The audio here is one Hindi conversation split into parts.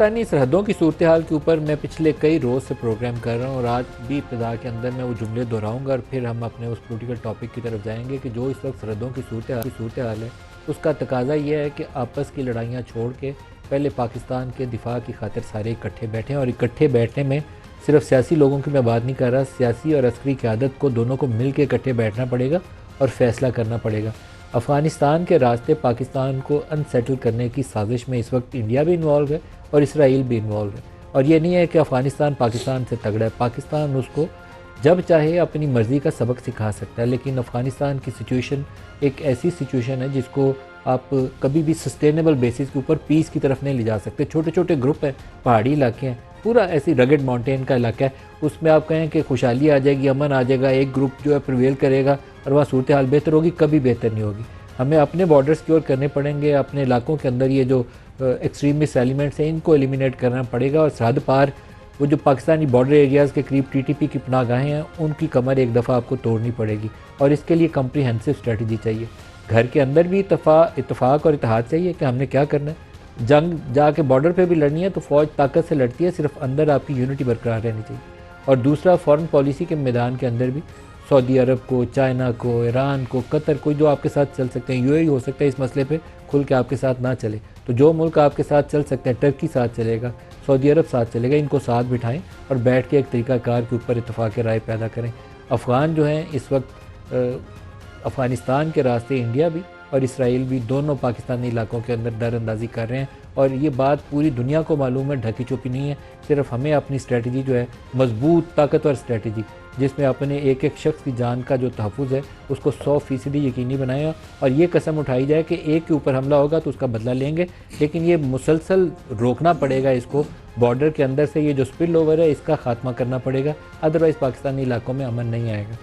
पाकिस्तानी सरहदों की सूरत हाल के ऊपर मैं पिछले कई रोज़ से प्रोग्राम कर रहा हूँ और आज भी इब्तिदा के अंदर मैं वो जुमले दोहराऊँगा और फिर हम अपने उस पोलिटिकल टॉपिक की तरफ जाएंगे कि जो इस वक्त सरहदों की सूरत हाल है उसका तकाजा ये है कि आपस की लड़ाइयाँ छोड़ के पहले पाकिस्तान के दिफा की खातिर सारे इकट्ठे बैठें। और इकट्ठे बैठने में सिर्फ सियासी लोगों की मैं बात नहीं कर रहा, सियासी और अस्करी क़यादत को दोनों को मिल के इकट्ठे बैठना पड़ेगा और फ़ैसला करना पड़ेगा। अफ़गानिस्तान के रास्ते पाकिस्तान को अनसेटल करने की साजिश में इस वक्त इंडिया भी इन्वॉल्व है और इसराइल भी इन्वॉल्व है। और ये नहीं है कि अफ़गानिस्तान पाकिस्तान से तगड़ा है, पाकिस्तान उसको जब चाहे अपनी मर्ज़ी का सबक सिखा सकता है। लेकिन अफ़गानिस्तान की सिचुएशन एक ऐसी सिचुएशन है जिसको आप कभी भी सस्टेनेबल बेसिस के ऊपर पीस की तरफ नहीं ले जा सकते। छोटे छोटे ग्रुप हैं, पहाड़ी इलाके हैं, पूरा ऐसी रगड माउंटेन का इलाका है, उसमें आप कहें कि खुशहाली आ जाएगी, अमन आ जाएगा, एक ग्रुप जो है प्रिवेल करेगा और वहाँ सूरत हाल बेहतर होगी, कभी बेहतर नहीं होगी। हमें अपने बॉर्डर सिक्योर करने पड़ेंगे, अपने इलाकों के अंदर ये जो एक्सट्रीमिस्ट एलिमेंट्स हैं इनको एलिमिनेट करना पड़ेगा और सरहद पार वो जो पाकिस्तानी बॉर्डर एरियाज़ के करीब टीटीपी की पनाहगाहें हैं उनकी कमर एक दफ़ा आपको तोड़नी पड़ेगी और इसके लिए कम्प्रीहेंसिव स्ट्रेटजी चाहिए। घर के अंदर भी इत्तेफाक और इत्तेहाद चाहिए कि हमने क्या करना है। जंग जाके बॉर्डर पे भी लड़नी है तो फ़ौज ताकत से लड़ती है, सिर्फ अंदर आपकी यूनिटी बरकरार रहनी चाहिए। और दूसरा, फॉरेन पॉलिसी के मैदान के अंदर भी सऊदी अरब को, चाइना को, ईरान को, कतर को, जो आपके साथ चल सकते हैं, यूएई हो सकता है इस मसले पे खुल के आपके साथ ना चले, तो जो मुल्क आपके साथ चल सकते हैं, टर्की साथ चलेगा, सऊदी अरब साथ चलेगा, इनको साथ बिठाएं और बैठ के एक तरीक़ाकार के ऊपर इत्तेफाक राय पैदा करें। अफ़गान जो हैं इस वक्त अफ़गानिस्तान के रास्ते इंडिया भी और इसराइल भी दोनों पाकिस्तानी इलाकों के अंदर दरअंदाजी कर रहे हैं और ये बात पूरी दुनिया को मालूम है, ढकी छुपी नहीं है। सिर्फ हमें अपनी स्ट्रेटजी जो है मजबूत ताकतवर स्ट्रेटजी जिसमें अपने एक एक शख्स की जान का जो तहफ़्फ़ुज़ है उसको 100% यकीनी बनाया और ये कसम उठाई जाए कि एक के ऊपर हमला होगा तो उसका बदला लेंगे, लेकिन ये मुसलसल रोकना पड़ेगा इसको। बॉर्डर के अंदर से ये जो स्पिल ओवर है इसका ख़ात्मा करना पड़ेगा, अदरवाइज़ पाकिस्तानी इलाकों में अमन नहीं आएगा।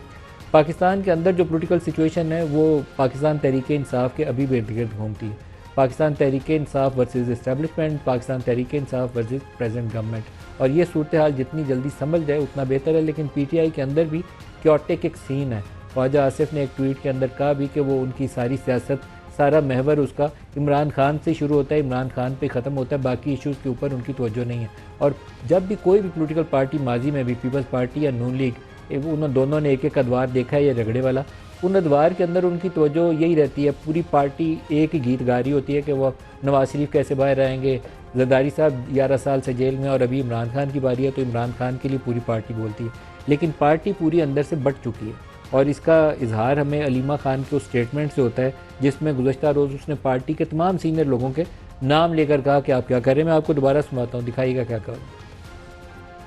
पाकिस्तान के अंदर जो पॉलिटिकल सिचुएशन है वो पाकिस्तान तहरीक इंसाफ के अभी इर्द गिर्द घूमती है। Pakistan Tehreek Insaf versus establishment, Pakistan Tehreek Insaf versus present government, और ये सूरत हाल जितनी जल्दी समझ जाए उतना बेहतर है। लेकिन पीटीआई के अंदर भी क्योटिक एक सीन है। ख्वाजा आसिफ ने एक ट्वीट के अंदर कहा भी कि वो उनकी सारी सियासत, सारा महवर उसका इमरान खान से शुरू होता है, इमरान खान पे ख़त्म होता है, बाकी इशूज़ के ऊपर उनकी तवज्जो नहीं है। और जब भी कोई भी पॉलिटिकल पार्टी माजी में भी, पीपल्स पार्टी या नून लीग, उन दोनों ने एक एक अदवार देखा है, ये झगड़े वाला, उन अदवार के अंदर उनकी तवज्जो यही रहती है, पूरी पार्टी एक ही गीत गा रही होती है कि वो नवाज शरीफ कैसे बाहर आएंगे, जरदारी साहब 11 साल से जेल में और अभी इमरान खान की बारी है तो इमरान खान के लिए पूरी पार्टी बोलती है। लेकिन पार्टी पूरी अंदर से बट चुकी है और इसका इजहार हमें अलीमा खान के उस स्टेटमेंट से होता है जिसमें गुज़श्ता रोज़ उसने पार्टी के तमाम सीनियर लोगों के नाम लेकर कहा कि आप क्या कर रहे हैं। मैं आपको दोबारा सुनाता हूँ, दिखाइएगा क्या कहा।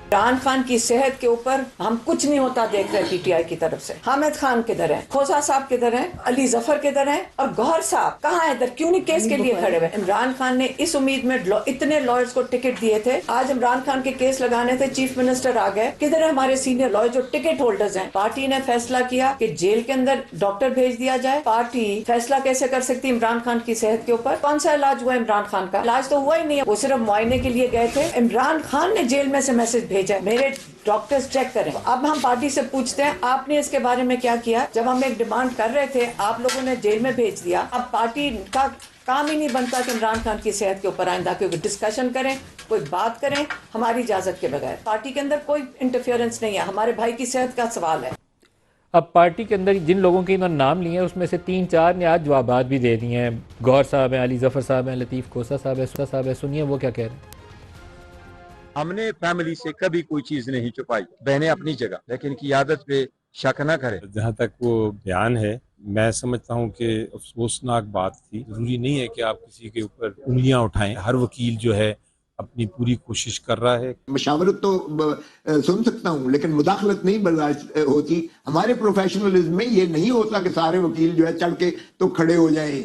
इमरान खान की सेहत के ऊपर हम कुछ नहीं होता देख रहे पीटीआई की तरफ से। हामिद खान किधर है, खोसा साहब किधर है, अली जफर किधर है और गौहर साहब कहाँ है, इधर क्यों नहीं केस के लिए खड़े हुए। इमरान खान ने इस उम्मीद में इतने लॉयर्स को टिकट दिए थे, आज इमरान खान के केस लगाने थे, चीफ मिनिस्टर आ गए, किधर है हमारे सीनियर लॉयर जो टिकट होल्डर्स हैं। पार्टी ने फैसला किया कि जेल के अंदर डॉक्टर भेज दिया जाए। पार्टी फैसला कैसे कर सकती इमरान खान की सेहत के ऊपर? कौन सा इलाज हुआ इमरान खान का? इलाज तो हुआ ही नहीं है, वो सिर्फ मुआयने के लिए गए थे। इमरान खान ने जेल में से मैसेज भेजा, मेरे डॉक्टर्स चेक करें। अब हम पार्टी से पूछते हैं आपने इसके बारे में क्या किया? जब हम एक डिमांड कर रहे थे आप लोगों ने जेल में भेज दिया। अब पार्टी का काम ही नहीं बनता कि इमरान खान की सेहत के ऊपर आइंदा कोई डिस्कशन करें, कोई बात करें हमारी इजाजत के बगैर। पार्टी के अंदर कोई इंटरफेरेंस नहीं है, हमारे भाई की सेहत का सवाल है। अब पार्टी के अंदर जिन लोगों के इन्होंने नाम लिए हैं उसमें से 3-4 ने आज जवाबात भी दे दिए हैं। गौहर साहब हैं, अली जफर साहब हैं, लतीफ़ खोसा साहब है, सुनिए वो क्या कह रहे हैं। हमने फैमिली से कभी कोई चीज नहीं छुपाई, बहनें अपनी जगह, लेकिन क़यादत पे शक न करे। जहाँ तक वो बयान है, मैं समझता हूँ कि अफसोसनाक बात थी। जरूरी नहीं है कि आप किसी के ऊपर उंगलियां उठाएं। हर वकील जो है अपनी पूरी कोशिश कर रहा है। मशावरत तो सुन सकता हूँ लेकिन मुदाखलत नहीं बर्दाश्त होती। हमारे प्रोफेशनलिज्म में ये नहीं होता कि सारे वकील जो है चढ़ के तो खड़े हो जाएं।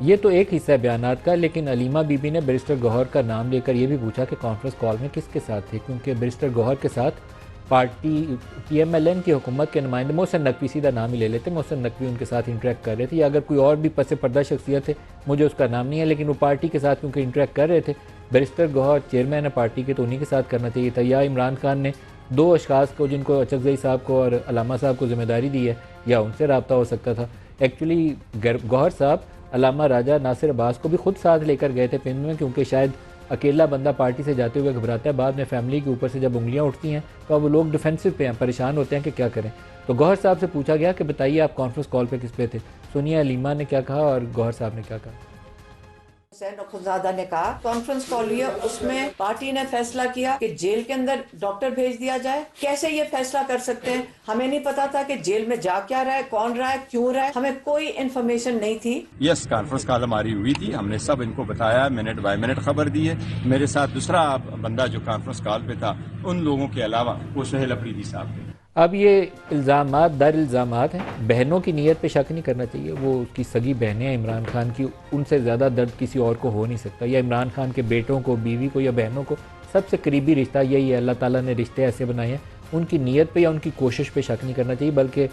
ये तो एक हिस्सा है बयानात का, लेकिन अलीमा बीबी ने बैरिस्टर गौहर का नाम लेकर ये भी पूछा कि कॉन्फ्रेंस कॉल में किसके साथ थे, क्योंकि बैरिस्टर गौहर के साथ पार्टी PMLN की हुकूमत के नुमाइंदे मोहसिन नकवी, सीधा नाम ही ले लेते, मोहसिन नकवी उनके साथ इंटरेक्ट कर रहे थे, या अगर कोई और भी पसे पर्दा शख्सियत है मुझे उसका नाम नहीं है, लेकिन वो पार्टी के साथ क्योंकि इंटरेक्ट कर रहे थे। बैरिस्टर गौहर चेयरमैन है पार्टी के, तो उन्हीं के साथ करना चाहिए था। या इमरान खान ने 2 अशखास को, जिनको अचकज़ई साहब को और अलामा साहब को जिम्मेदारी दी है, या उनसे रब्ता हो सकता था। एक्चुअली गौहर साहब अलामा राजा नासिर अब्बास को भी खुद साथ लेकर गए थे पिंड में, क्योंकि शायद अकेला बंदा पार्टी से जाते हुए घबराता है, बाद में फैमिली के ऊपर से जब उंगलियां उठती हैं तो अब वो लोग डिफेंसिव पे हैं, परेशान होते हैं कि क्या करें। तो गौहर साहब से पूछा गया कि बताइए आप कॉन्फ्रेंस कॉल पे किस पे थे। सुनिए अलीमा ने क्या कहा और गौहर साहब ने क्या कहा। हुसैन खुजादा ने कहा कॉन्फ्रेंस कॉल लिया, उसमें पार्टी ने फैसला किया कि जेल के अंदर डॉक्टर भेज दिया जाए। कैसे ये फैसला कर सकते हैं? हमें नहीं पता था कि जेल में जा क्या रहा है, कौन रहा है, क्यों रहा है, हमें कोई इन्फॉर्मेशन नहीं थी। यस, कॉन्फ्रेंस कॉल हमारी हुई थी, हमने सब इनको बताया, मिनट बाय मिनट खबर दी है। मेरे साथ दूसरा बंदा जो कॉन्फ्रेंस कॉल पे था, उन लोगों के अलावा वो सुहेल अफरीदी साहब थे। अब ये इल्ज़ामात दर इल्ज़ामात हैं, बहनों की नीयत पे शक नहीं करना चाहिए। वो उसकी सगी बहनें हैं इमरान खान की, उनसे ज़्यादा दर्द किसी और को हो नहीं सकता, या इमरान खान के बेटों को, बीवी को या बहनों को। सबसे करीबी रिश्ता यही है, अल्लाह ताला ने रिश्ते ऐसे बनाए हैं। उनकी नीयत पे या उनकी कोशिश पे शक नहीं करना चाहिए, बल्कि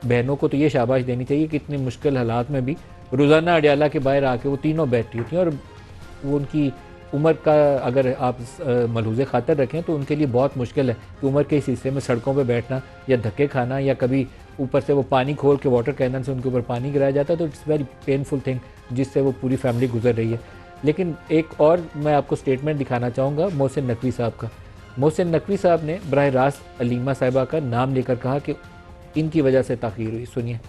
बहनों को तो ये शाबाश देनी चाहिए कि इतनी मुश्किल हालात में भी रोज़ाना अडियाला के बाहर आके वो तीनों बैठी होती हैं। और वो उनकी उम्र का अगर आप मलहूज़े खातर रखें तो उनके लिए बहुत मुश्किल है कि उम्र के इस हिस्से में सड़कों पे बैठना या धक्के खाना, या कभी ऊपर से वो पानी खोल के वाटर कैनन से उनके ऊपर पानी गिराया जाता है। तो इट्स वेरी पेनफुल थिंग जिससे वो पूरी फैमिली गुजर रही है। लेकिन एक और मैं आपको स्टेटमेंट दिखाना चाहूँगा मोहसिन नकवी साहब का। मोहसिन नकवी साहब ने बराह रास्त अलीमा साहिबा का नाम लेकर कहा कि इनकी वजह से ताख़ीर हुई। सुनिए।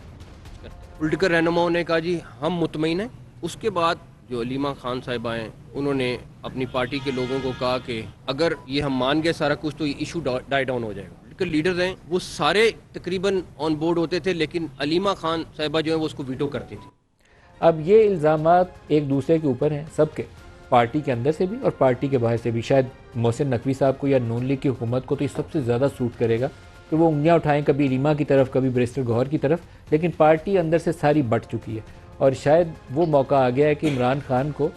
पॉलिटिकल रहनुमाओं ने कहा जी हम मुतमईन हैं। उसके बाद जो अलीमा खान साहिबा हैं उन्होंने अपनी पार्टी के लोगों को कहा कि अगर ये हम मान गए सारा कुछ तो ये इशू डाई डाउन हो जाएगा। पॉलिटिकल लीडर्स हैं वो सारे तकरीबन ऑन बोर्ड होते थे, लेकिन अलीमा खान साहिबा जो है वो उसको वीटो करती थी। अब ये इल्ज़ामात एक दूसरे के ऊपर हैं सबके, पार्टी के अंदर से भी और पार्टी के बाहर से भी। शायद मोहसिन नकवी साहब को या नून लीग की हुकूमत को तो ये सबसे ज़्यादा सूट करेगा कि वो उंगलियां उठाएं कभी रीमा की तरफ, कभी बैरिस्टर गौहर की तरफ, लेकिन पार्टी अंदर से सारी बट चुकी है। और शायद वो मौका आ गया है कि इमरान खान को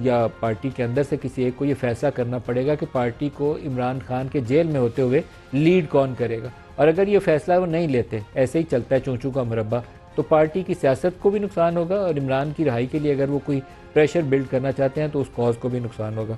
या पार्टी के अंदर से किसी एक को ये फैसला करना पड़ेगा कि पार्टी को इमरान खान के जेल में होते हुए लीड कौन करेगा। और अगर ये फैसला वो नहीं लेते, ऐसे ही चलता है चूं-चूं का मुरब्बा, तो पार्टी की सियासत को भी नुकसान होगा और इमरान की रिहाई के लिए अगर वो कोई प्रेशर बिल्ड करना चाहते हैं तो उस कॉज को भी नुकसान होगा।